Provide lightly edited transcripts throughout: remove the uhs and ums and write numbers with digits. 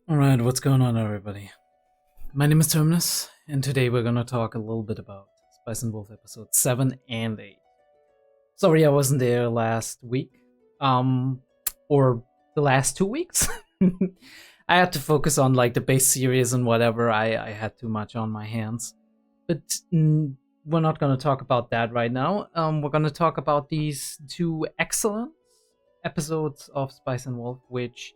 Alright, what's going on, everybody? My name is Terminus, and today we're gonna talk a little bit about Spice and Wolf episodes 7 and 8. Sorry I wasn't there last week. Or the last 2 weeks. I had to focus on like the base series and whatever. I had too much on my hands. But we're not gonna talk about that right now. We're gonna talk about these two excellent episodes of Spice and Wolf, which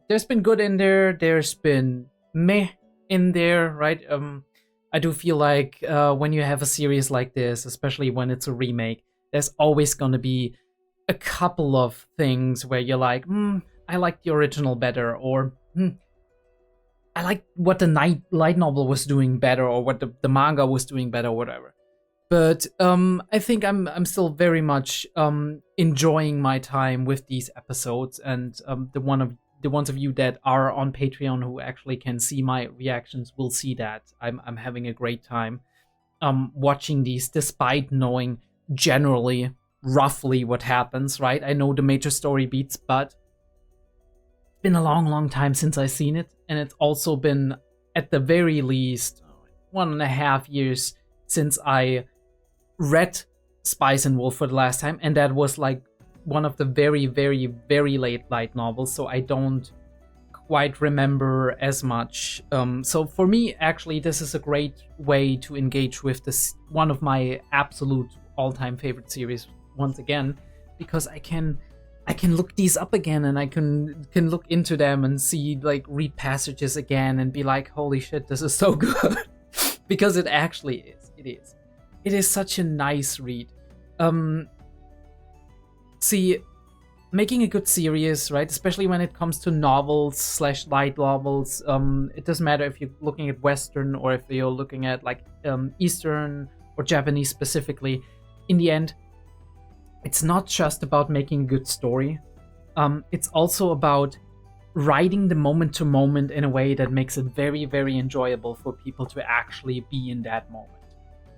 there's been good in there, there's been meh in there, right? I do feel like when you have a series like this, especially when it's a remake, there's always gonna be a couple of things where you're like, I like the original better, or I like what the light novel was doing better, or what the manga was doing better, or whatever. But I think I'm still very much enjoying my time with these episodes, and the ones of you that are on Patreon who actually can see my reactions will see that I'm having a great time watching these, despite knowing generally roughly what happens, right? I know the major story beats, but it's been a long time since I've seen it, and it's also been at the very least 1.5 years since I read Spice and Wolf for the last time, and that was like one of the very late light novels, so I don't quite remember as much. So for me, actually, this is a great way to engage with this, one of my absolute all-time favorite series once again, because I can look these up again, and I can look into them and see, like, read passages again and be like, holy shit, this is so good. Because it actually is. It is such a nice read. See, making a good series, right, especially when it comes to novels / light novels, it doesn't matter if you're looking at Western or if you're looking at like Eastern or Japanese specifically. In the end, it's not just about making a good story. It's also about writing the moment to moment in a way that makes it very enjoyable for people to actually be in that moment.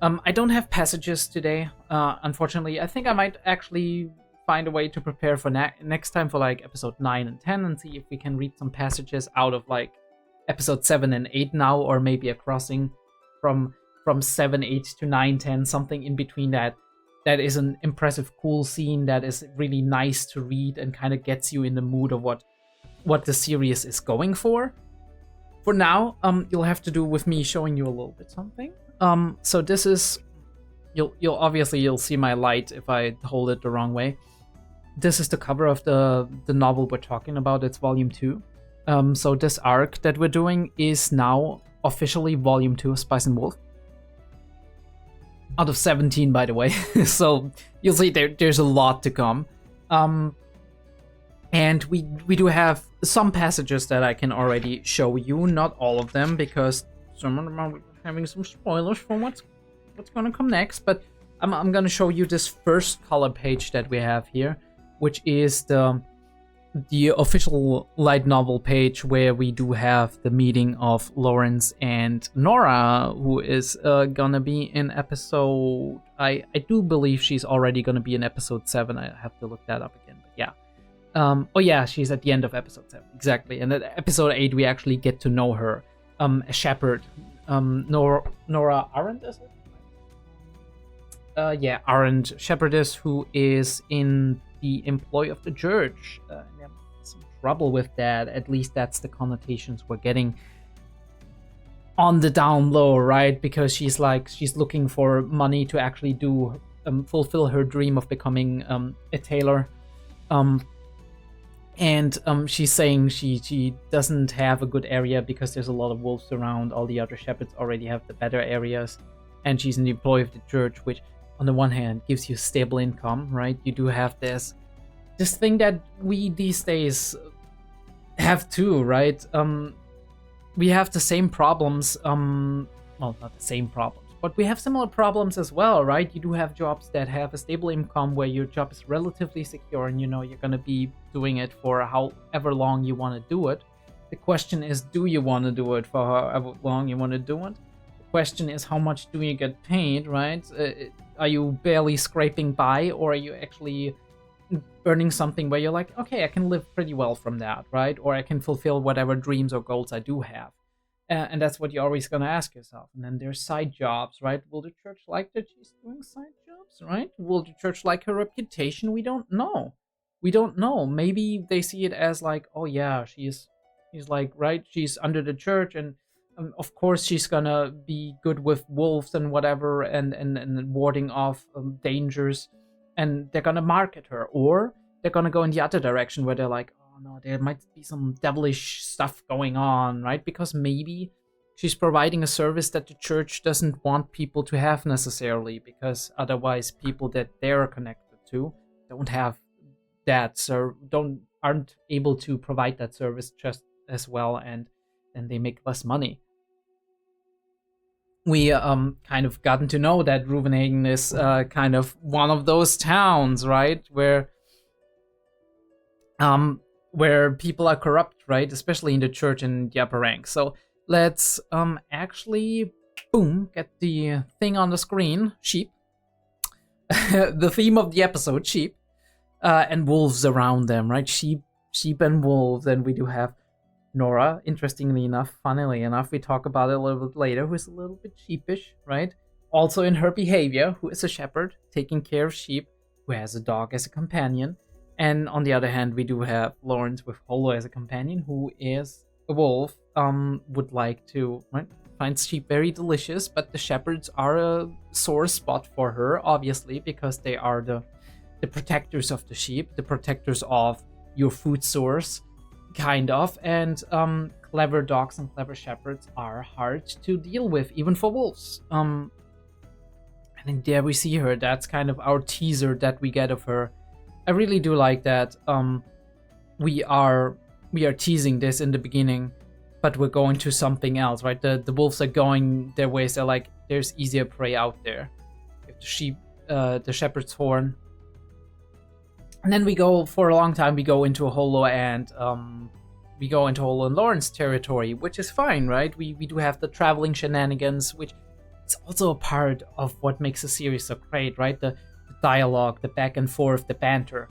I don't have passages today, unfortunately. I think I might actually find a way to prepare for next time for like episode 9 and 10 and see if we can read some passages out of like episode 7 and 8 now, or maybe a crossing from 7, 8 to 9, 10, something in between that is an impressive, cool scene that is really nice to read and kind of gets you in the mood of what the series is going for. For now, you'll have to do with me showing you a little bit something. So this is, you'll see my light if I hold it the wrong way. This is the cover of the novel we're talking about. It's volume 2. So this arc that we're doing is now officially volume 2 of Spice and Wolf. Out of 17, by the way. So you'll see there's a lot to come. And we do have some passages that I can already show you. Not all of them, because some of them are having some spoilers for what's gonna come next. But I'm gonna show you this first color page that we have here, which is the official light novel page, where we do have the meeting of Lawrence and Nora, who is gonna be in episode, I do believe she's already gonna be in episode 7. I have to look that up again, but yeah. Oh yeah, she's at the end of episode 7, exactly. And at episode 8 we actually get to know her, a shepherd, Nora Arendt, is it? Yeah, Arendt, shepherdess, who is in the employ of the church. Some trouble with that. At least that's the connotations we're getting on the down low, right? Because she's looking for money to actually do fulfill her dream of becoming a tailor. And she's saying she doesn't have a good area because there's a lot of wolves around. All the other shepherds already have the better areas, and she's in the employ of the church, which on the one hand gives you stable income, right? You do have this thing that we these days have too, right? We have the same problems, well, not the same problems, but we have similar problems as well, right? You do have jobs that have a stable income where your job is relatively secure, and you know you're going to be doing it for however long you want to do it. The question is, do you want to do it for however long you want to do it? The question is, how much do you get paid, right? Are you barely scraping by, or are you actually earning something where you're like, okay, I can live pretty well from that, right? Or I can fulfill whatever dreams or goals I do have. And that's what you're always going to ask yourself. And then there's side jobs, right? Will the church like that she's doing side jobs, right? Will the church like her reputation? We don't know. We don't know. Maybe they see it as like, oh yeah, she's like, right? She's under the church, and of course she's gonna be good with wolves and whatever, and warding off dangers, and they're gonna market her. Or they're gonna go in the other direction where they're like, oh no, there might be some devilish stuff going on, right? Because maybe she's providing a service that the church doesn't want people to have necessarily, because otherwise people that they're connected to don't have that, so aren't able to provide that service just as well, and then they make less money. We kind of gotten to know that Rouvenhagen is kind of one of those towns, right, where people are corrupt, right, especially in the church and the upper ranks. So let's actually get the thing on the screen. Sheep. The theme of the episode, sheep, and wolves around them, right? Sheep and wolves. And we do have Nora, interestingly enough, funnily enough, we talk about it a little bit later, who is a little bit sheepish, right? Also in her behavior, who is a shepherd, taking care of sheep, who has a dog as a companion. And on the other hand, we do have Lawrence with Holo as a companion, who is a wolf, would like to, right, finds sheep very delicious, but the shepherds are a sore spot for her, obviously, because they are the protectors of the sheep, the protectors of your food source, kind of. And clever dogs and clever shepherds are hard to deal with, even for wolves. And then there we see her. That's kind of our teaser that we get of her. I really do like that. We are teasing this in the beginning, but we're going to something else, right? The wolves are going their ways. They're like, there's easier prey out there. If the sheep, the shepherd's horn. And then we go, for a long time, we go into Holo and Lawrence territory, which is fine, right? We do have the traveling shenanigans, which is also a part of what makes a series so great, right? The dialogue, the back and forth, the banter.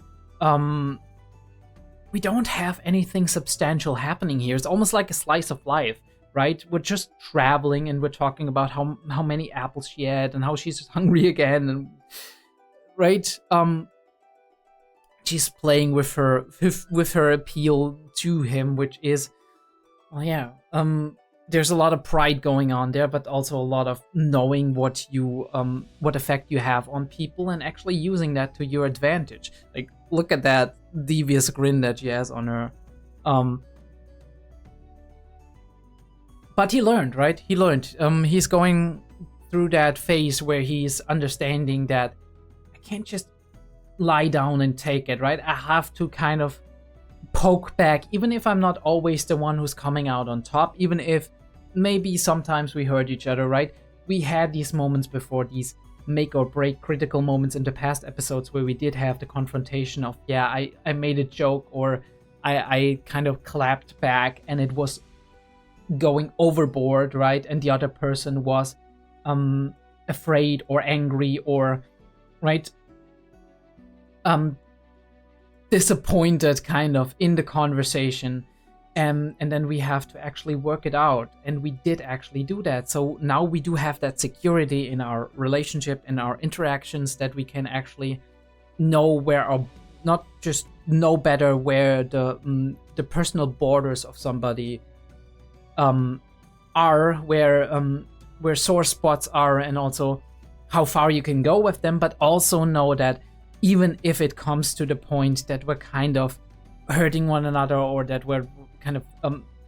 We don't have anything substantial happening here. It's almost like a slice of life, right? We're just traveling and we're talking about how many apples she had and how she's hungry again, and right? She's playing with her appeal to him, which is, well, yeah. There's a lot of pride going on there, but also a lot of knowing what effect you have on people and actually using that to your advantage. Like, look at that devious grin that she has on her. But he learned, right? He learned. He's going through that phase where he's understanding that I can't just lie down and take it, right? I have to kind of poke back, even if I'm not always the one who's coming out on top, even if maybe sometimes we hurt each other, right? We had these moments before, these make or break critical moments in the past episodes where we did have the confrontation of, yeah, I made a joke, or I kind of clapped back and it was going overboard, right? And the other person was afraid or angry or, right, disappointed kind of in the conversation, and then we have to actually work it out, and we did actually do that. So now we do have that security in our relationship, in our interactions, that we can actually know where our, not just know better where the personal borders of somebody are, where sore spots are, and also how far you can go with them, but also know that even if it comes to the point that we're kind of hurting one another, or that we're kind of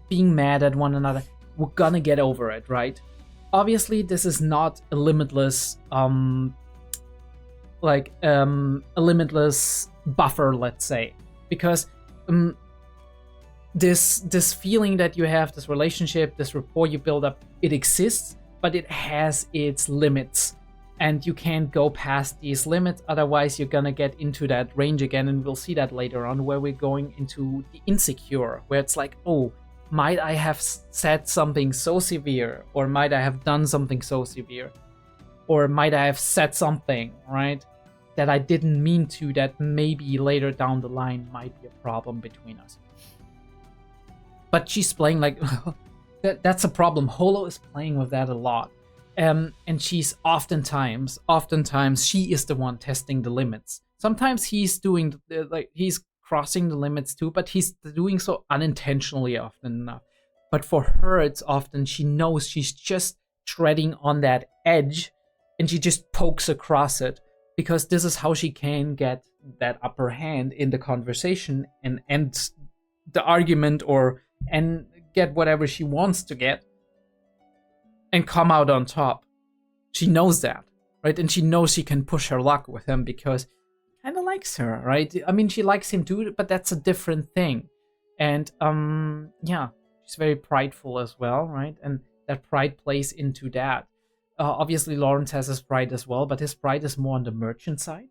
being mad at one another, we're gonna get over it, right? Obviously, this is not a limitless, a limitless buffer, let's say, because this feeling that you have, this relationship, this rapport you build up, it exists, but it has its limits. And you can't go past these limits, otherwise you're gonna get into that range again, and we'll see that later on, where we're going into the insecure, where it's like, oh, might I have said something so severe, or might I have done something so severe, or might I have said something, right, that I didn't mean to, that maybe later down the line might be a problem between us. But she's playing like that's a problem. Holo is playing with that a lot. And she's oftentimes she is the one testing the limits. Sometimes he's doing he's crossing the limits too, but he's doing so unintentionally often enough. But for her, it's often she knows she's just treading on that edge, and she just pokes across it, because this is how she can get that upper hand in the conversation and end the argument and get whatever she wants to get and come out on top. She knows that, right? And she knows she can push her luck with him because he kind of likes her, right? I mean, she likes him too, but that's a different thing. And yeah, she's very prideful as well, right? And that pride plays into that. Obviously, Lawrence has his pride as well, but his pride is more on the merchant side.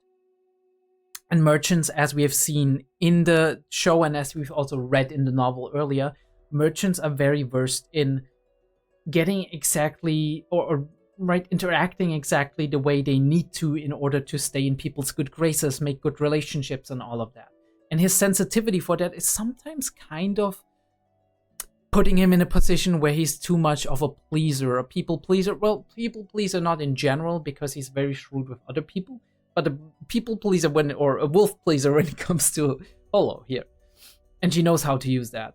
And merchants, as we have seen in the show and as we've also read in the novel earlier, merchants are very versed in getting exactly or interacting exactly the way they need to in order to stay in people's good graces, make good relationships and all of that. And his sensitivity for that is sometimes kind of putting him in a position where he's too much of a pleaser, a people pleaser. Well, people pleaser not in general, because he's very shrewd with other people, but a people pleaser or a wolf pleaser when it comes to Holo here. And she knows how to use that.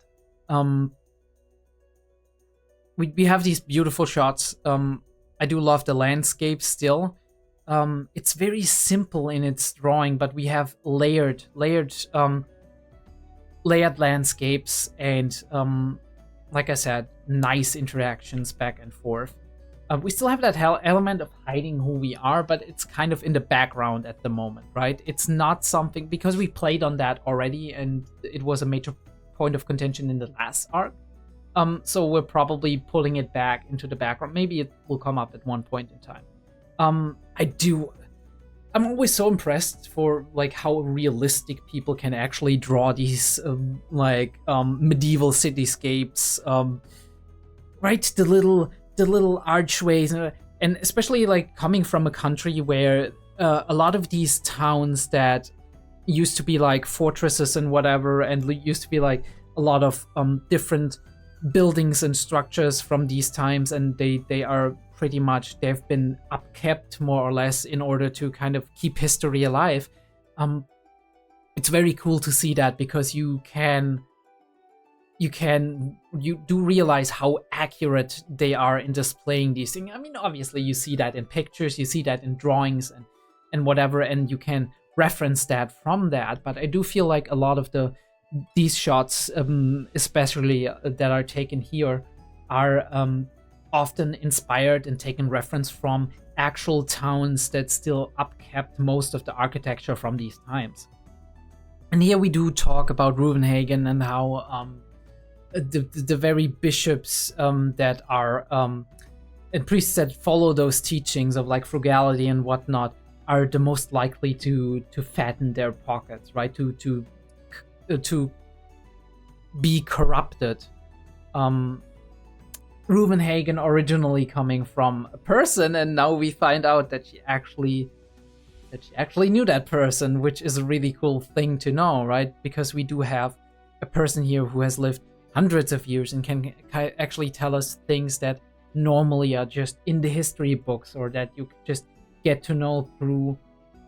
We have these beautiful shots. I do love the landscape still. It's very simple in its drawing, but we have layered landscapes and like I said, nice interactions back and forth. We still have that element of hiding who we are, but it's kind of in the background at the moment, right? It's not something, because we played on that already and it was a major point of contention in the last arc. So we're probably pulling it back into the background. Maybe it will come up at one point in time. I'm always so impressed for like how realistic people can actually draw these medieval cityscapes, right? The little archways, and especially like coming from a country where a lot of these towns that used to be like fortresses and whatever, and used to be like a lot of different buildings and structures from these times, and they are pretty much, they've been upkept more or less in order to kind of keep history alive. It's very cool to see that, because you do realize how accurate they are in displaying these things. I mean, obviously you see that in pictures, you see that in drawings and whatever, and you can reference that from that. But I do feel like a lot of these shots, especially that are taken here, are often inspired and taken reference from actual towns that still upkept most of the architecture from these times. And here we do talk about Reuvenhagen and how the very bishops that are and priests that follow those teachings of like frugality and whatnot are the most likely to fatten their pockets, right? To be corrupted. Reuvenhagen originally coming from a person, and now we find out that she actually knew that person, which is a really cool thing to know, right? Because we do have a person here who has lived hundreds of years and can actually tell us things that normally are just in the history books, or that you just get to know through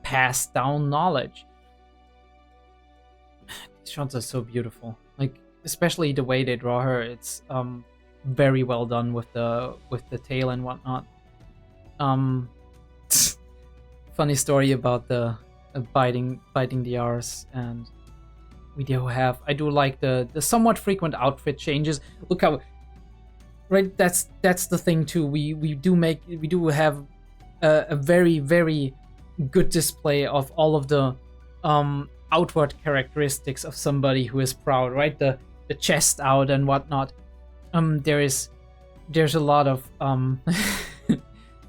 passed down knowledge. These shots are so beautiful, like especially the way they draw her. It's very well done with the tail and whatnot. Funny story about the biting the R's, and we do have, I do like the somewhat frequent outfit changes. Look how, right, that's the thing too. We do have a very, very good display of all of the outward characteristics of somebody who is proud, right? The chest out and whatnot. There's a lot of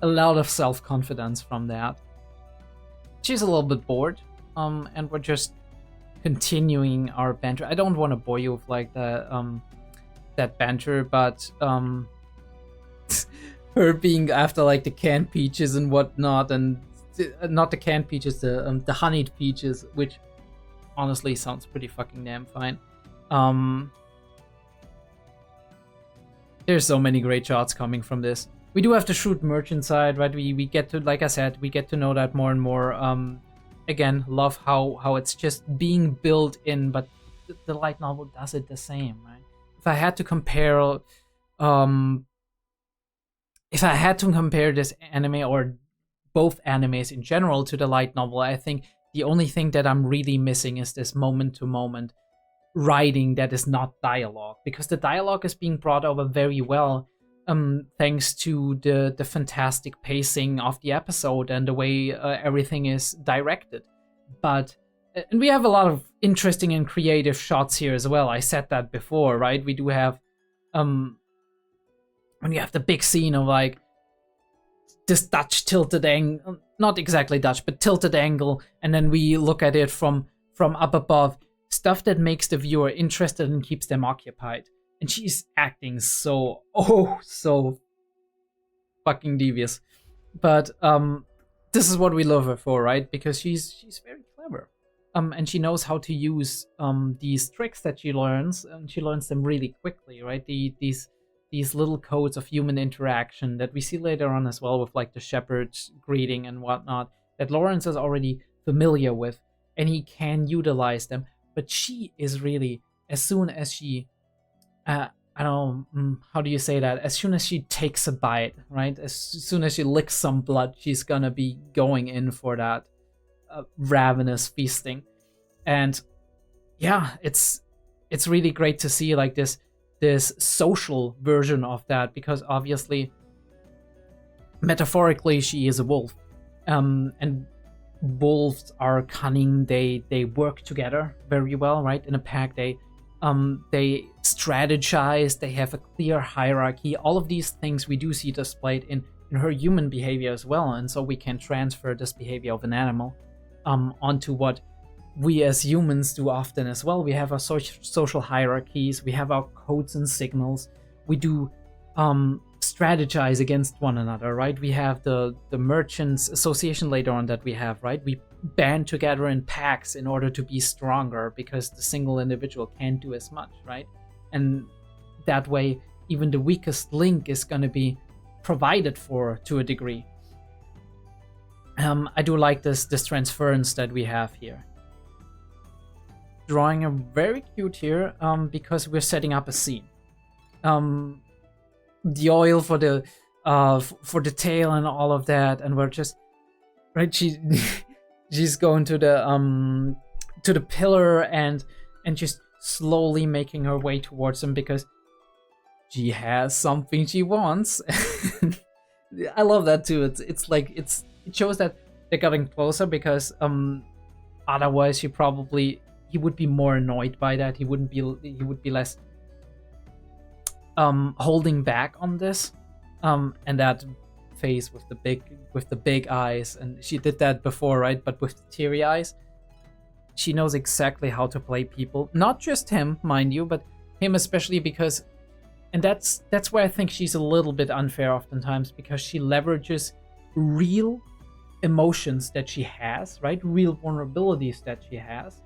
a lot of self-confidence from that. She's a little bit bored, and we're just continuing our banter. I don't want to bore you with like that banter, but her being after like the canned peaches and whatnot, and not the canned peaches, the honeyed peaches, which honestly sounds pretty fucking damn fine. There's so many great shots coming from this. We do have the shrewd merchant side, right? We get to, like I said, we get to know that more and more. Again, love how it's just being built in, but the light novel does it the same, right? If I had to compare, this anime or both animes in general to the light novel, I think the only thing that I'm really missing is this moment-to-moment writing that is not dialogue, because the dialogue is being brought over very well, thanks to the fantastic pacing of the episode and the way everything is directed. And we have a lot of interesting and creative shots here as well. I said that before, right? We do have when you have the big scene of like this Dutch tilted angle, not exactly Dutch, but tilted angle, and then we look at it from up above, stuff that makes the viewer interested and keeps them occupied. And she's acting so fucking devious. But this is what we love her for, right? Because she's very clever. And she knows how to use these tricks that she learns, and she learns them really quickly, right? These little codes of human interaction that we see later on as well, with like the shepherd's greeting and whatnot, that Lawrence is already familiar with, and he can utilize them. But she is really, as soon as she, I don't know, how do you say that? As soon as she takes a bite, right? As soon as she licks some blood, she's gonna be going in for that ravenous feasting. And yeah, it's really great to see like this social version of that, because obviously, metaphorically, she is a wolf. And wolves are cunning. They work together very well, right? In a pack, they strategize. They have a clear hierarchy. All of these things we do see displayed in her human behavior as well, and so we can transfer this behavior of an animal onto what we as humans do often as well. We have our social hierarchies. We have our codes and signals. We do strategize against one another, right? We have the merchants association later on that we have, right? We band together in packs in order to be stronger, because the single individual can't do as much, right? And that way, even the weakest link is going to be provided for to a degree. I do like this transference that we have here. Drawing are very cute here, because we're setting up a scene. The oil for the tail and all of that, and we're just right. She's going to the pillar and just slowly making her way towards him, because she has something she wants. I love that too. It shows that they're getting closer, because otherwise he would be more annoyed by that. He would be less holding back on this, and that face with the big eyes, and she did that before, right? But with the teary eyes, she knows exactly how to play people. Not just him, mind you, but him especially, because, and that's where I think she's a little bit unfair oftentimes, because she leverages real emotions that she has, right? Real vulnerabilities that she has,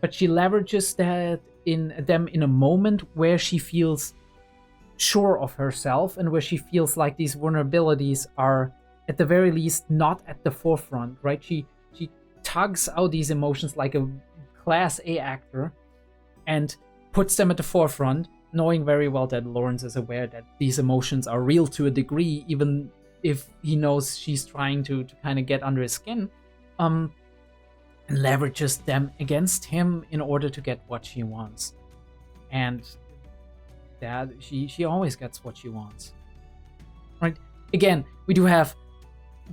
but she leverages them in a moment where she feels sure of herself, and where she feels like these vulnerabilities are at the very least not at the forefront, right? She tugs out these emotions like a class A actor and puts them at the forefront, knowing very well that Lawrence is aware that these emotions are real to a degree, even if he knows she's trying to kind of get under his skin, and leverages them against him in order to get what she wants. And that she always gets what she wants, right? Again, we do have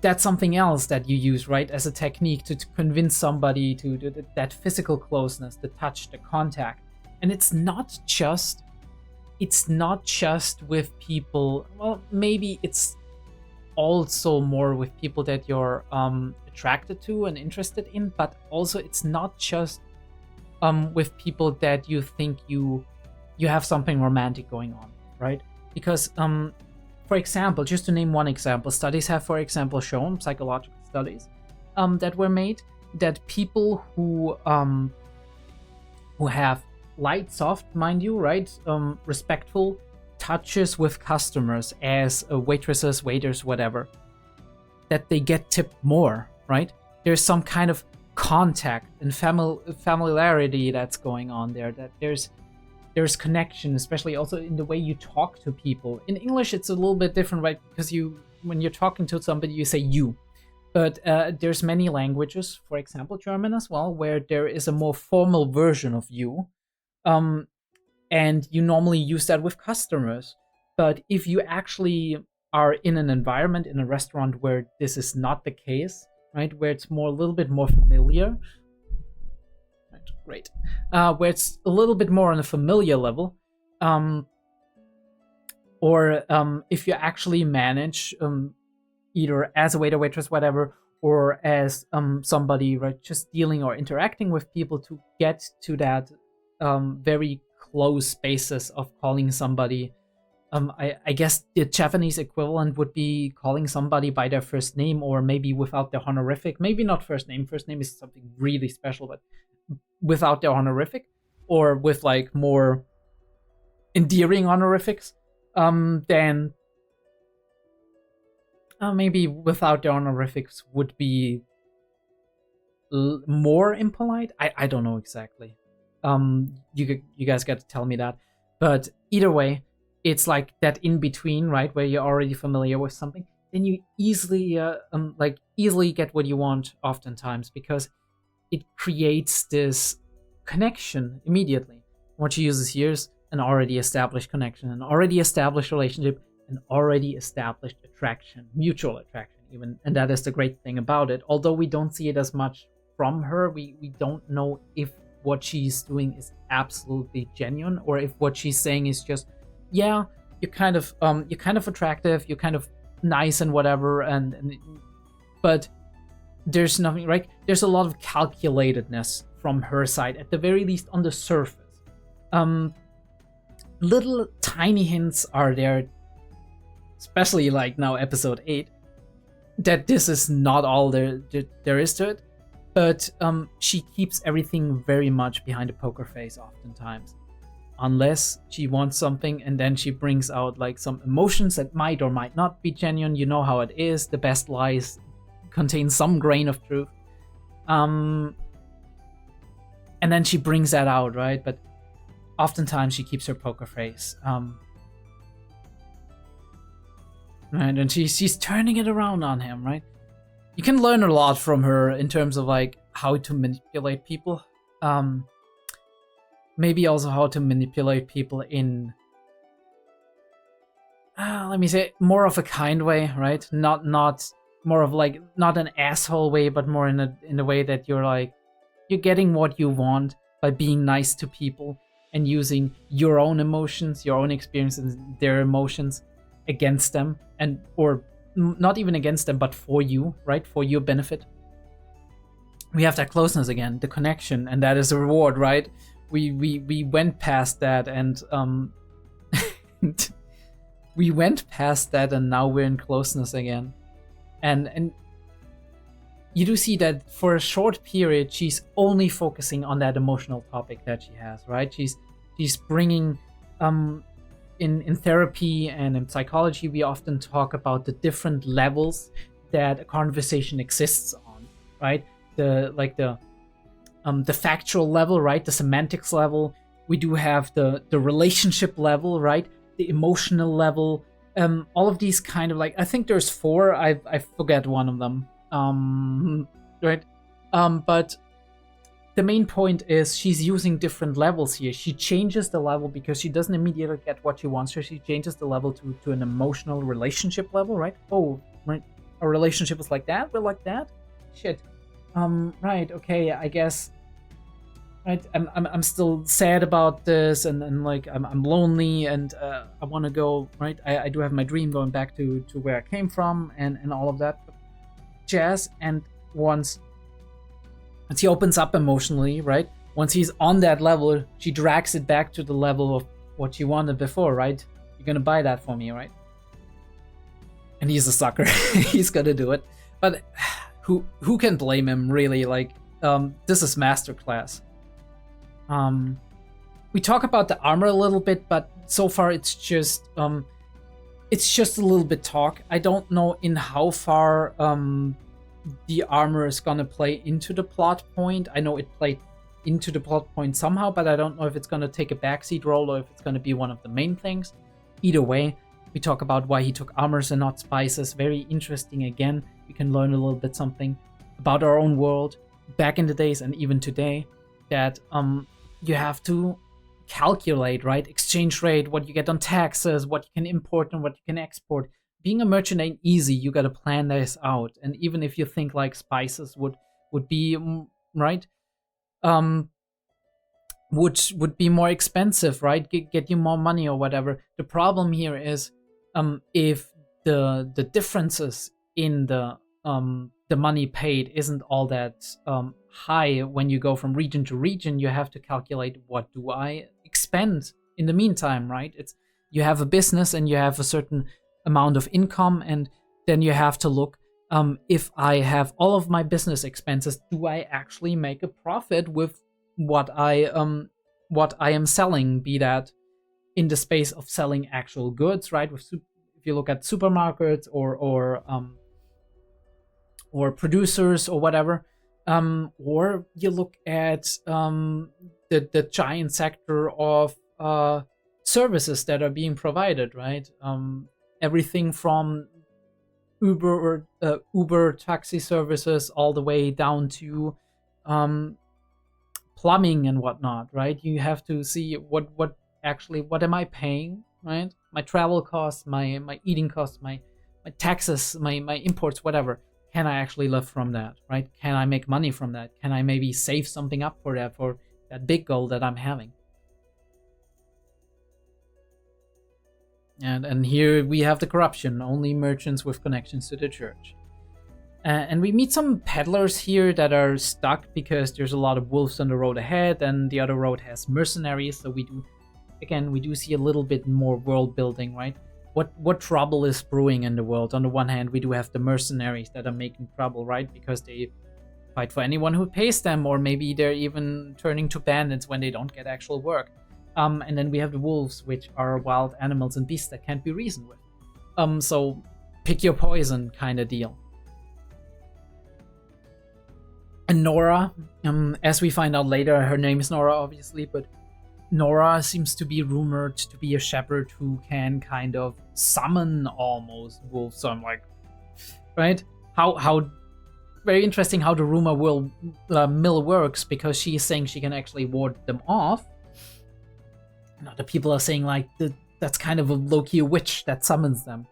that's something else that you use, right, as a technique to convince somebody to that physical closeness, the touch, the contact. And it's not just with people, well, maybe it's also more with people that you're attracted to and interested in, but also it's not just with people that you think you have something romantic going on, right? Because for example, just to name one example, studies have, for example, shown, psychological studies, that were made, that people who have light, soft, mind you, right, respectful touches with customers as waitresses, waiters, whatever, that they get tipped more, right? There's some kind of contact and familiarity that's going on there, that there's connection, especially also in the way you talk to people. In English, it's a little bit different, right? Because when you're talking to somebody, you say you. But there's many languages, for example, German as well, where there is a more formal version of you. And you normally use that with customers. But if you actually are in an environment, in a restaurant where this is not the case, right, where it's a little bit more familiar, right, great, where it's a little bit more on a familiar level, or if you actually manage, either as a waiter, waitress, whatever, or as somebody, right, just dealing or interacting with people to get to that very close basis of calling somebody. I guess the Japanese equivalent would be calling somebody by their first name, or maybe without their honorific. Maybe not first name. First name is something really special, but without their honorific, or with like more endearing honorifics, then maybe without their honorifics would be more impolite. I don't know exactly. You guys got to tell me that. But either way, it's like that in between, right, where you're already familiar with something, then you easily easily get what you want oftentimes, because it creates this connection immediately. What you use here is an already established connection, an already established relationship, an already established attraction, mutual attraction even. And that is the great thing about it. Although we don't see it as much from her, we don't know if what she's doing is absolutely genuine, or if what she's saying is just, yeah, you're kind of attractive, you're kind of nice and whatever, but there's nothing, right? There's a lot of calculatedness from her side, at the very least on the surface. Little tiny hints are there, especially like now episode 8, that this is not all there is to it, but she keeps everything very much behind a poker face oftentimes, unless she wants something, and then she brings out like some emotions that might or might not be genuine. You know how it is, the best lies contain some grain of truth, and then she brings that out, right? But oftentimes she keeps her poker face, right? And she's turning it around on him, right? You can learn a lot from her in terms of like how to manipulate people, maybe also how to manipulate people in, let me say, more of a kind way, right? Not more of like, not an asshole way, but more in a way that you're getting what you want by being nice to people and using your own emotions, your own experiences, their emotions against them, or not even against them, but for you, right? For your benefit. We have that closeness again, the connection, and that is a reward, right? We went past that, and we went past that, and now we're in closeness again. And you do see that for a short period, she's only focusing on that emotional topic that she has, right? She's bringing, in therapy and in psychology, we often talk about the different levels that a conversation exists on, right? The factual level, right? The semantics level. We do have the relationship level, right? The emotional level. All of these kind of I think there's 4. I forget one of them. Right? But the main point is she's using different levels here. She changes the level because she doesn't immediately get what she wants. So she changes the level to an emotional relationship level, right? Oh, right. A relationship is like that? We're like that? Shit. Right, okay, I guess. Right, I'm still sad about this, and I'm lonely, and I want to go, right? I do have my dream going back to where I came from, and all of that jazz. And once he opens up emotionally, right? Once he's on that level, she drags it back to the level of what she wanted before, right? You're gonna buy that for me, right? And he's a sucker. He's gonna do it. But who can blame him, really? Like, this is masterclass. We talk about the armor a little bit, but so far it's just a little bit talk. I don't know in how far the armor is gonna play into the plot point. I know it played into the plot point somehow, but I don't know if it's gonna take a backseat role or if it's gonna be one of the main things. Either way, we talk about why he took armors and not spices. Very interesting. Again, we can learn a little bit something about our own world back in the days and even today, that you have to calculate, right? Exchange rate, what you get on taxes, what you can import and what you can export. Being a merchant ain't easy. You gotta plan this out. And even if you think like spices would be right, would be more expensive, right? Get you more money or whatever. The problem here is if the differences in the money paid isn't all that high when you go from region to region, you have to calculate, what do I expend in the meantime, right? It's, you have a business and you have a certain amount of income, and then you have to look, if I have all of my business expenses, do I actually make a profit with what I am selling? Be that in the space of selling actual goods, right? If you look at supermarkets or producers or whatever, or you look at the giant sector of services that are being provided, right? Everything from Uber taxi services all the way down to plumbing and whatnot, right? You have to see what am I paying, right? My travel costs, my eating costs, my taxes, my imports, whatever. Can I actually live from that, right? Can I make money from that? Can I maybe save something up for that big goal that I'm having? And here we have the corruption, only merchants with connections to the church. And we meet some peddlers here that are stuck because there's a lot of wolves on the road ahead, and the other road has mercenaries. So we do see a little bit more world building, right? What trouble is brewing in the world? On the one hand, we do have the mercenaries that are making trouble, right? Because they fight for anyone who pays them, or maybe they're even turning to bandits when they don't get actual work. And then we have the wolves, which are wild animals and beasts that can't be reasoned with. So pick your poison kind of deal. And Nora, as we find out later, her name is Nora, obviously, but Nora seems to be rumored to be a shepherd who can kind of summon almost wolves. So I'm like, right? How very interesting how the rumor mill works, because she's saying she can actually ward them off. And other people are saying like that's kind of a low-key witch that summons them.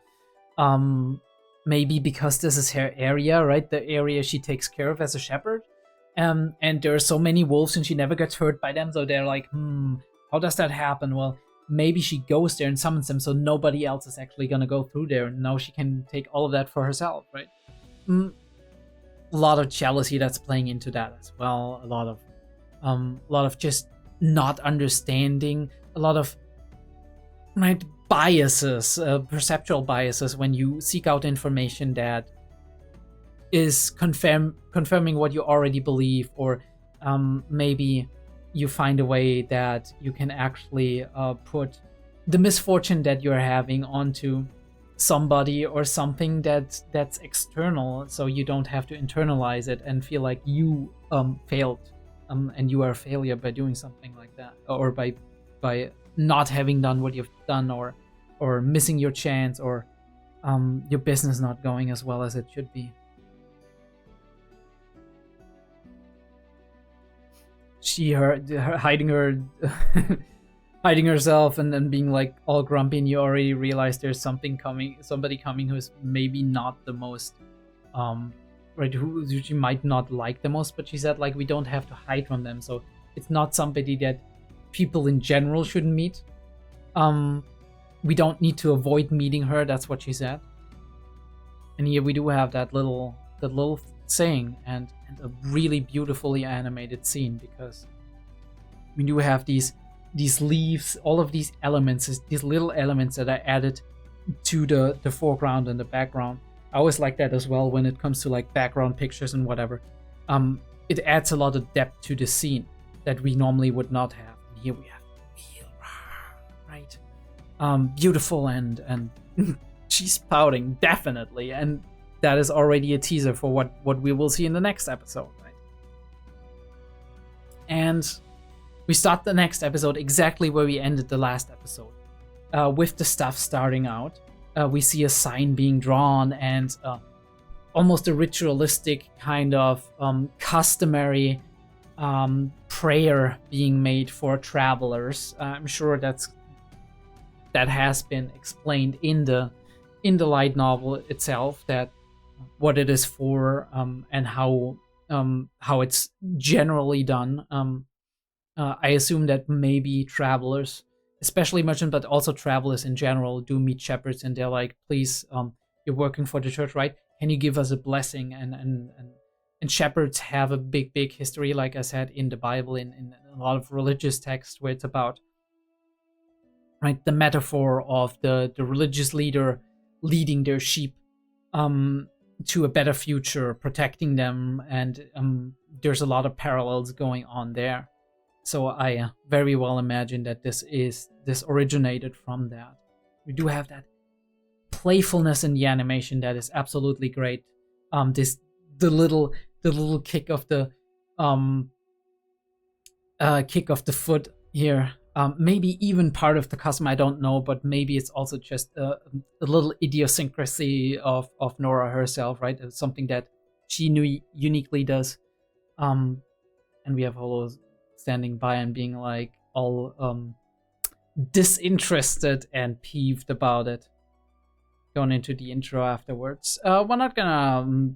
Maybe because this is her area, right? The area she takes care of as a shepherd. And there are so many wolves and she never gets hurt by them. So they're like, how does that happen? Well, maybe she goes there and summons them so nobody else is actually going to go through there. And now she can take all of that for herself, right? A lot of jealousy that's playing into that as well. A lot of just not understanding. A lot of, right, biases, perceptual biases when you seek out information that is confirming what you already believe, or maybe you find a way that you can actually put the misfortune that you're having onto somebody or something that's external, so you don't have to internalize it and feel like you failed and you are a failure by doing something like that, or by not having done what you've done, or missing your chance, or your business not going as well as it should be. Her hiding herself and then being like all grumpy, and you already realize there's somebody coming who's maybe not the most right, who she might not like the most, but she said like we don't have to hide from them, so it's not somebody that people in general shouldn't meet. We don't need to avoid meeting her, that's what she said. And here we do have that little saying and a really beautifully animated scene, because we do have these leaves, all of these elements, these little elements that are added to the foreground and the background, I always like that as well when it comes to like background pictures and whatever. It adds a lot of depth to the scene that we normally would not have. And here we have real, right? Beautiful and she's pouting, definitely. And that is already a teaser for what we will see in the next episode, right? And we start the next episode exactly where we ended the last episode, with the stuff starting out. We see a sign being drawn and almost a ritualistic kind of customary prayer being made for travelers. I'm sure that has been explained in the light novel itself, that what it is for, and how it's generally done. I assume that maybe travelers, especially merchants, but also travelers in general, do meet shepherds and they're like, please, you're working for the church, right? Can you give us a blessing? And shepherds have a big history, like I said, in the Bible, in a lot of religious texts, where it's about, right, the metaphor of the religious leader leading their sheep to a better future, protecting them, and there's a lot of parallels going on there. So I very well imagine that this originated from that. We do have that playfulness in the animation that is absolutely great. The little kick of the foot here. Maybe even part of the custom, I don't know, but maybe it's also just a little idiosyncrasy of Nora herself, right? It's something that she uniquely does. And we have Holo standing by and being like all disinterested and peeved about it. Going into the intro afterwards. We're not gonna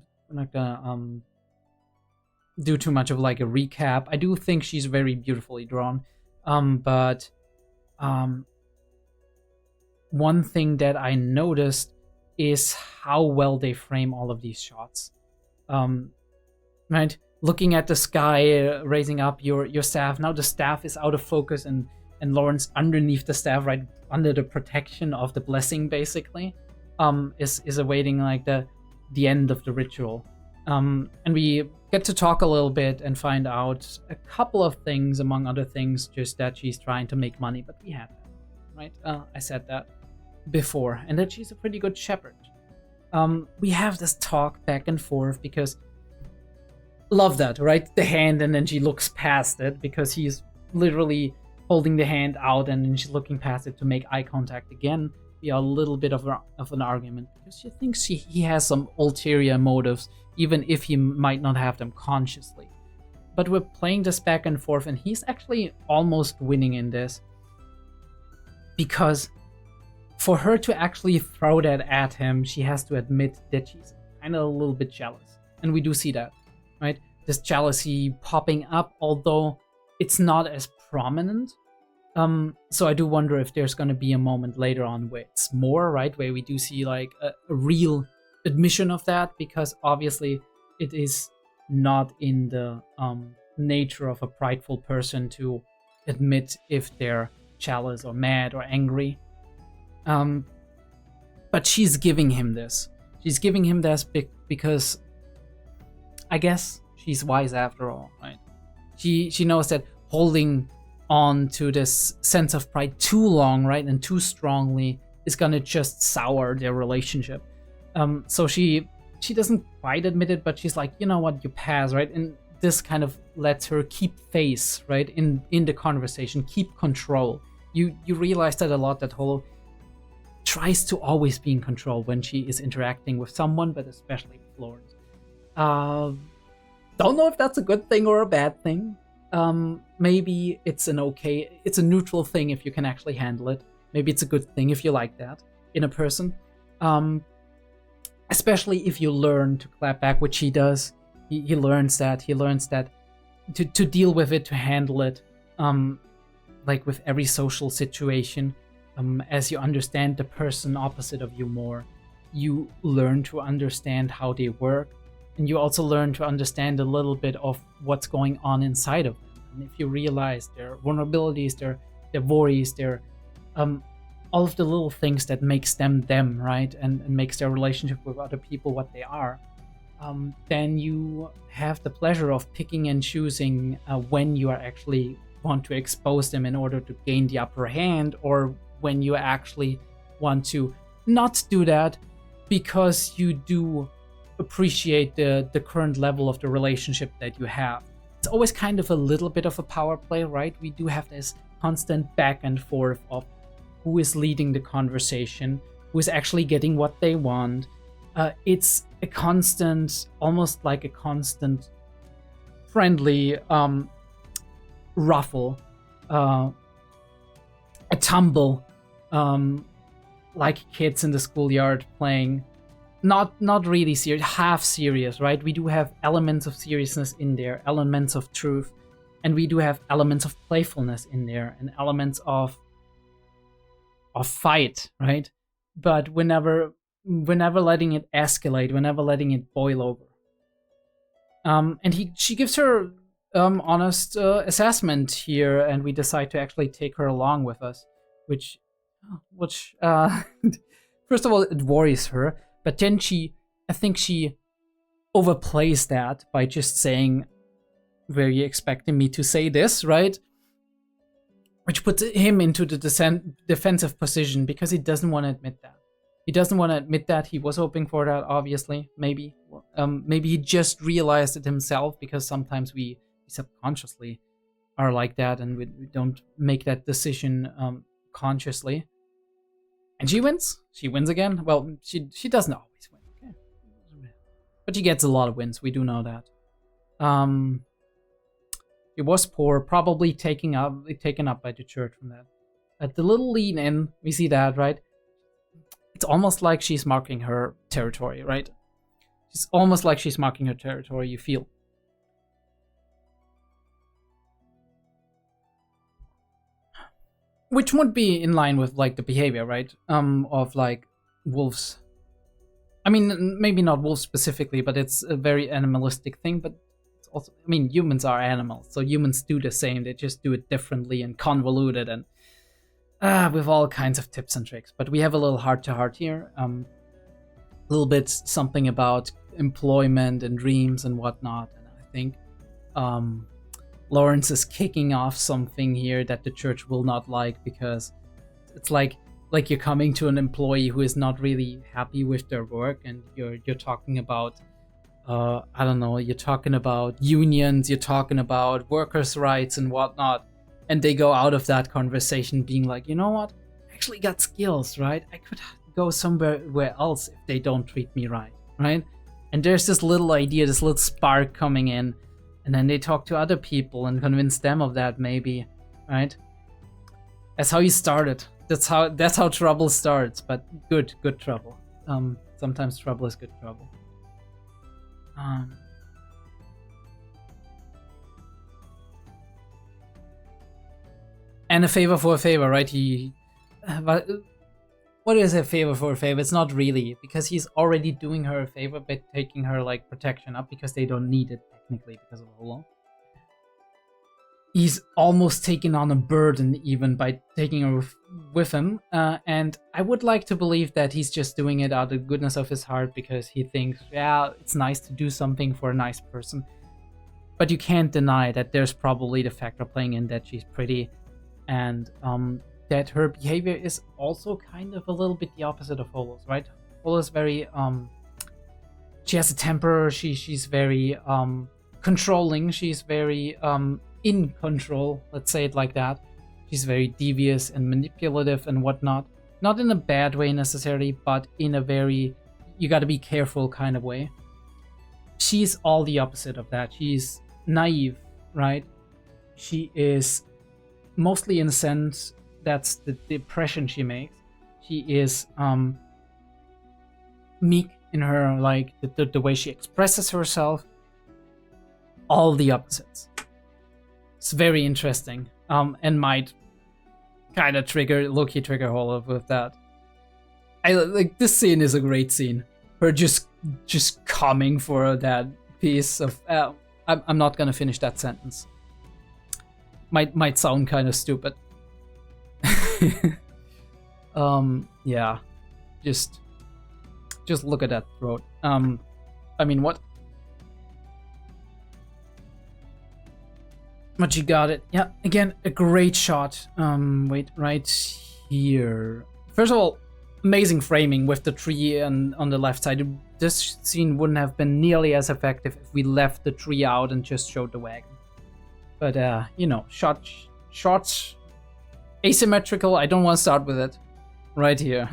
do too much of like a recap. I do think she's very beautifully drawn. But one thing that I noticed is how well they frame all of these shots. Right? Looking at the sky, raising up your staff. Now the staff is out of focus and Lawrence underneath the staff, right under the protection of the blessing, basically, is awaiting like the end of the ritual. And we get to talk a little bit and find out a couple of things, among other things, just that she's trying to make money, but we had that, right? I said that before, and that she's a pretty good shepherd. We have this talk back and forth because, love that, right? The hand, and then she looks past it because he's literally holding the hand out and then she's looking past it to make eye contact again. We are a little bit of an argument because she thinks he has some ulterior motives, even if he might not have them consciously. But we're playing this back and forth, and he's actually almost winning in this, because for her to actually throw that at him, she has to admit that she's kind of a little bit jealous. And we do see that, right? This jealousy popping up, although it's not as prominent. So I do wonder if there's going to be a moment later on where it's more, right? Where we do see like a real admission of that, because obviously it is not in the nature of a prideful person to admit if they're jealous or mad or angry. But she's giving him this. She's giving him this because I guess she's wise after all, right? She knows that holding on to this sense of pride too long, right, and too strongly is gonna just sour their relationship. So she doesn't quite admit it, but she's like, you know what, you pass, right? And this kind of lets her keep face, right, in the conversation, keep control. You realize that a lot, that Holo tries to always be in control when she is interacting with someone, but especially with Lawrence. Don't know if that's a good thing or a bad thing. Maybe it's it's a neutral thing if you can actually handle it. Maybe it's a good thing if you like that in a person. Especially if you learn to clap back, which he does. He learns that. He learns that to deal with it, to handle it, like with every social situation. As you understand the person opposite of you more, you learn to understand how they work, and you also learn to understand a little bit of what's going on inside of them. And if you realize their vulnerabilities, their worries, their all of the little things that makes them them, right? And makes their relationship with other people what they are. Then you have the pleasure of picking and choosing when you are actually want to expose them in order to gain the upper hand, or when you actually want to not do that because you do appreciate the current level of the relationship that you have. It's always kind of a little bit of a power play, right? We do have this constant back and forth of who is leading the conversation, who is actually getting what they want. It's a constant, almost like a constant friendly ruffle, a tumble, like kids in the schoolyard playing. Not really serious, half serious, right? We do have elements of seriousness in there, elements of truth, and we do have elements of playfulness in there, and elements of fight, right? But we're never letting it escalate, we're never letting it boil over. And she gives her honest assessment here, and we decide to actually take her along with us, which first of all, it worries her, but then I think she overplays that by just saying, "Were you expecting me to say this?" right? Which puts him into the defensive position because he doesn't want to admit that. He doesn't want to admit that. He was hoping for that, obviously, maybe. Maybe he just realized it himself, because sometimes we subconsciously are like that and we don't make that decision consciously. And she wins. She wins again. Well, she doesn't always win. Okay. But she gets a lot of wins. We do know that. It was poor, probably taken up by the church from that. At the little lean in, we see that, right? It's almost like she's marking her territory, right? It's almost like she's marking her territory, you feel. Which would be in line with like the behavior, right? Of like wolves. I mean, maybe not wolves specifically, but it's a very animalistic thing. But it's also, I mean, humans are animals, so humans do the same. They just do it differently and convoluted and with all kinds of tips and tricks. But we have a little heart-to-heart here. A little bit something about employment and dreams and whatnot. And I think Lawrence is kicking off something here that the church will not like, because it's like you're coming to an employee who is not really happy with their work, and you're talking about I don't know, you're talking about unions, you're talking about workers' rights and whatnot, and they go out of that conversation being like, you know what, I actually got skills, right? I could go somewhere else if they don't treat me right? And there's this little idea, this little spark coming in. And then they talk to other people and convince them of that, maybe, right? That's how you started. That's how trouble starts, but good trouble. Sometimes trouble is good trouble. And a favor for a favor, right? What is a favor for a favor? It's not really, because he's already doing her a favor by taking her like protection up, because they don't need it technically because of the law. He's almost taking on a burden even by taking her with him, and I would like to believe that he's just doing it out of the goodness of his heart, because he thinks, yeah, it's nice to do something for a nice person. But you can't deny that there's probably the factor playing in that she's pretty, and that her behavior is also kind of a little bit the opposite of Holo's, right? Holo's very, she has a temper, she's very controlling, she's very in control, let's say it like that. She's very devious and manipulative and whatnot. Not in a bad way necessarily, but in a very, you gotta be careful kind of way. She's all the opposite of that. She's naive, right? She is mostly innocent. That's the impression she makes. She is meek in her, like, the way she expresses herself. All the opposites. It's very interesting, and might kind of trigger Holo with that. I like this scene is a great scene. Her just coming for that piece of. I'm not gonna finish that sentence. Might sound kind of stupid. Yeah, just look at that throat. I mean, what? But you got it. Yeah, again, a great shot. Wait, right here. First of all, amazing framing with the tree and on the left side. This scene wouldn't have been nearly as effective if we left the tree out and just showed the wagon. But you know, shots asymmetrical. I don't want to start with it. Right here.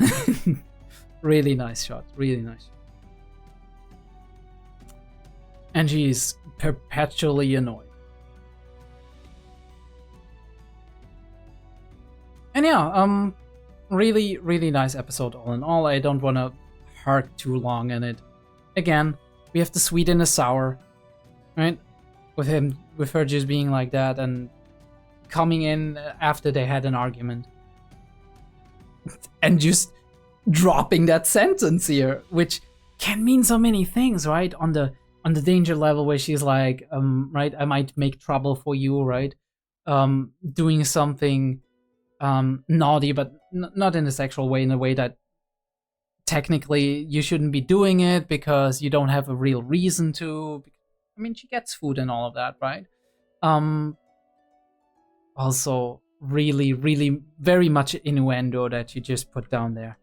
Really nice shot. Really nice. And she's perpetually annoyed. And yeah, really, really nice episode all in all. I don't want to hark too long in it. Again, we have the sweet and the sour, right? With her just being like that and coming in after they had an argument. And just dropping that sentence here, which can mean so many things, right? On the danger level where she's like, right, I might make trouble for you, right? Doing something naughty, but not in a sexual way, in a way that technically you shouldn't be doing it because you don't have a real reason to. I mean, she gets food and all of that, right? Also, really, really very much innuendo that you just put down there.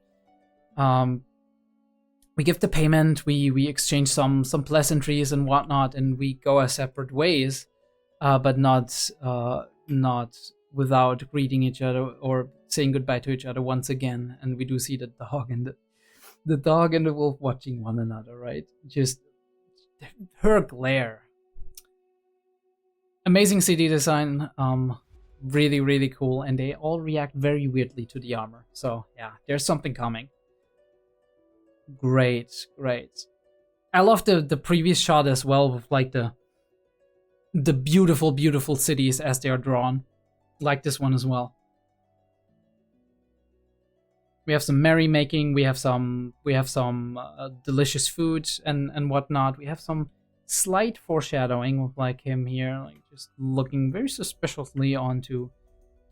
We give the payment, we exchange some pleasantries and whatnot, and we go our separate ways, but not without greeting each other or saying goodbye to each other once again. And we do see the dog and the dog and the wolf watching one another, right? Just her glare. Amazing CD design, really, really cool, and they all react very weirdly to the armor. So yeah, there's something coming. Great. I love the previous shot as well, with like the beautiful cities as they are drawn. Like this one as well. We have some merrymaking. We have some delicious food and whatnot. We have some slight foreshadowing with like him here, like just looking very suspiciously onto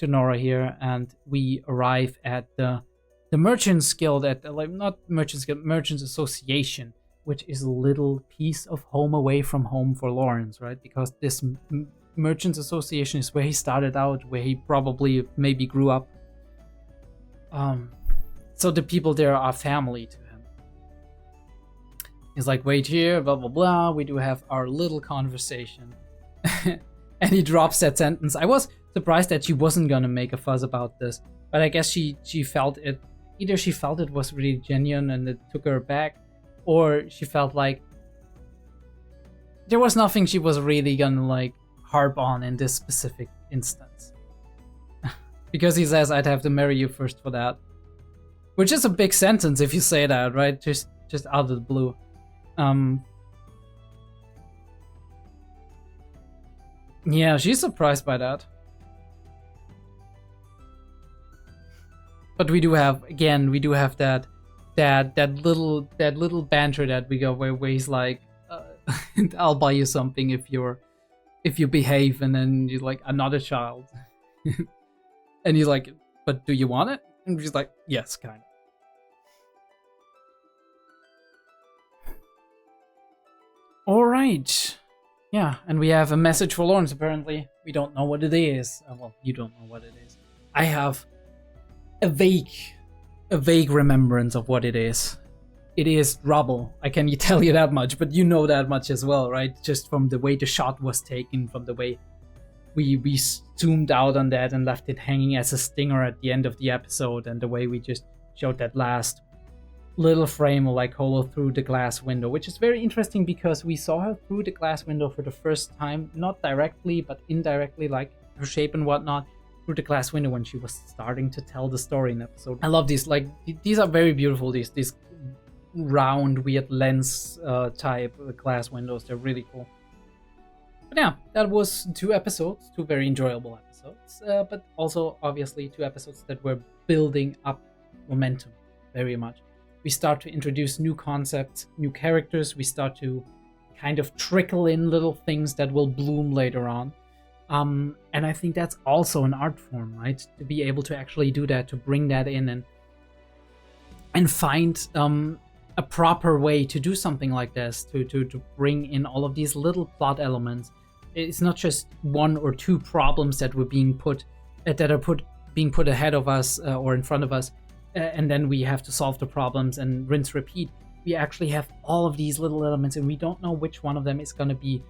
Nora here, and we arrive at the Merchants Guild, at like not Merchants Guild, Merchants Association, which is a little piece of home away from home for Lawrence, right? Because this Merchants Association is where he started out, where he probably maybe grew up. So the people there are family to him. He's like, wait here, blah, blah, blah. We do have our little conversation. And he drops that sentence. I was surprised that she wasn't going to make a fuss about this. But I guess she felt it. Either she felt it was really genuine and it took her back, or she felt like there was nothing she was really going to like harp on in this specific instance. Because he says, I'd have to marry you first for that. Which is a big sentence if you say that, right? Just out of the blue. Yeah, she's surprised by that. But we do have that little banter that we go where he's like, I'll buy you something if you behave, and then you're like, I'm not a child. And he's like, but do you want it? And she's like, yes, kind of. All right. Yeah, and we have a message for Lawrence, apparently. We don't know what it is. Well, you don't know what it is. I have a vague remembrance of what it is. It is rubble. I can tell you that much, but you know that much as well, right? Just from the way the shot was taken, from the way we zoomed out on that and left it hanging as a stinger at the end of the episode, and the way we just showed that last little frame of like Holo through the glass window, which is very interesting because we saw her through the glass window for the first time, not directly but indirectly, like her shape and whatnot, through the glass window when she was starting to tell the story in episode. I love these, like these are very beautiful, these round weird lens type glass windows. They're really cool. But yeah, that was two episodes, two very enjoyable episodes, but also obviously two episodes that were building up momentum very much. We start to introduce new concepts, new characters. We start to kind of trickle in little things that will bloom later on. And I think that's also an art form, right? To be able to actually do that, to bring that in and find a proper way to do something like this, to bring in all of these little plot elements. It's not just one or two problems that were being put being put ahead of us or in front of us, and then we have to solve the problems and rinse repeat. We actually have all of these little elements, and we don't know which one of them is going to be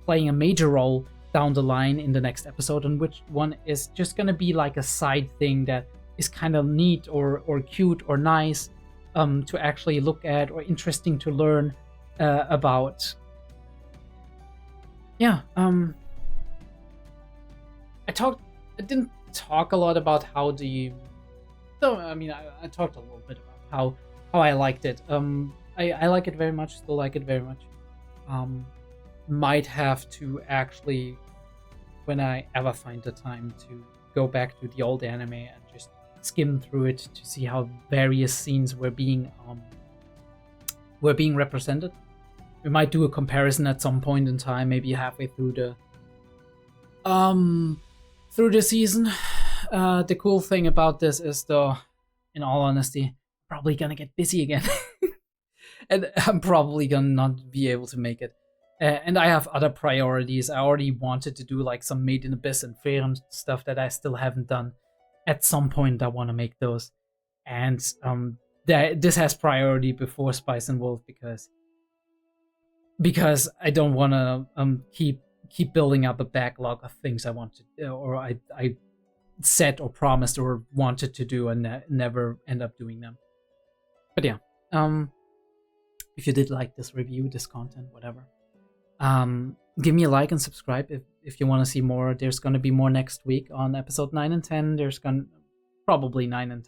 playing a major role down the line in the next episode, and which one is just going to be like a side thing that is kind of neat or cute or nice to actually look at, or interesting to learn about. Yeah, I didn't talk a lot about how the... So, I mean, I talked a little bit about how I liked it. I like it very much, still like it very much. Might have to actually, when I ever find the time, to go back to the old anime and just skim through it to see how various scenes were being represented. We might do a comparison at some point in time, maybe halfway through the season. The cool thing about this is, though, in all honesty, probably gonna get busy again. And I'm probably gonna not be able to make it. And I have other priorities. I already wanted to do like some Made in Abyss and Faerun stuff that I still haven't done. At some point I want to make those. And this has priority before Spice and Wolf, because I don't want to keep building up a backlog of things I want to do, or I said or promised or wanted to do and never end up doing them. But yeah, if you did like this review, this content, whatever, give me a like and subscribe if you want to see more. There's going to be more next week on episode 9 and 10. There's probably 9 and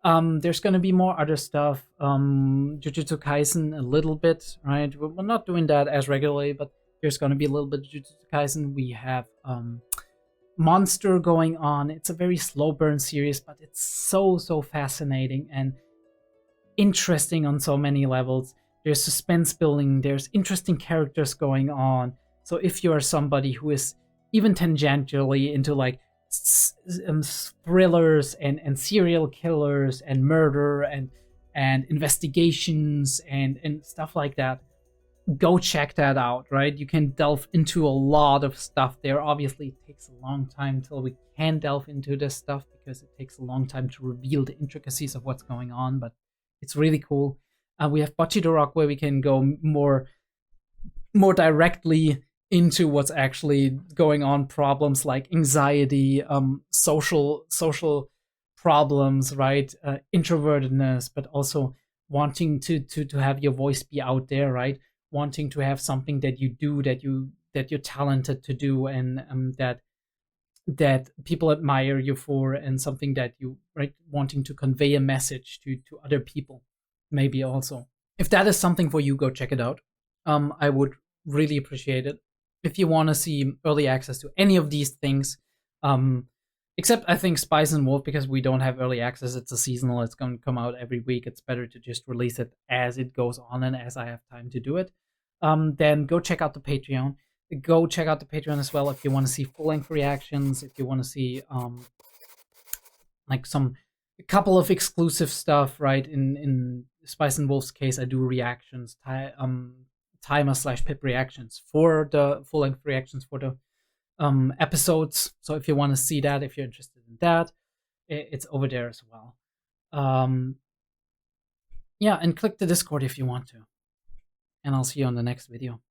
10. There's going to be more other stuff. Jujutsu Kaisen a little bit, right? We're not doing that as regularly, but there's going to be a little bit of Jujutsu Kaisen. We have Monster going on. It's a very slow burn series, but it's so fascinating and interesting on so many levels. There's suspense building, there's interesting characters going on. So if you are somebody who is even tangentially into like thrillers and serial killers and murder and investigations and stuff like that, go check that out, right? You can delve into a lot of stuff there. Obviously, it takes a long time till we can delve into this stuff, because it takes a long time to reveal the intricacies of what's going on, but it's really cool. We have Bocce the Rock, where we can go more directly into what's actually going on. Problems like anxiety, social problems, right? Introvertedness, but also wanting to have your voice be out there, right? Wanting to have something that you do, that you're talented to do, and that people admire you for, and something that you, right, wanting to convey a message to other people. Maybe also, if that is something for you, go check it out. I would really appreciate it. If you want to see early access to any of these things, except I think Spice and Wolf, because we don't have early access, it's a seasonal, it's going to come out every week. It's better to just release it as it goes on and as I have time to do it. Then go check out the Patreon. Go check out the Patreon as well if you want to see full-length reactions, if you want to see like a couple of exclusive stuff, right? In Spice and Wolf's case, I do reactions, timer/pip reactions for the full-length reactions for the episodes. So if you want to see that, if you're interested in that, it's over there as well. Yeah, and click the Discord if you want to. And I'll see you on the next video.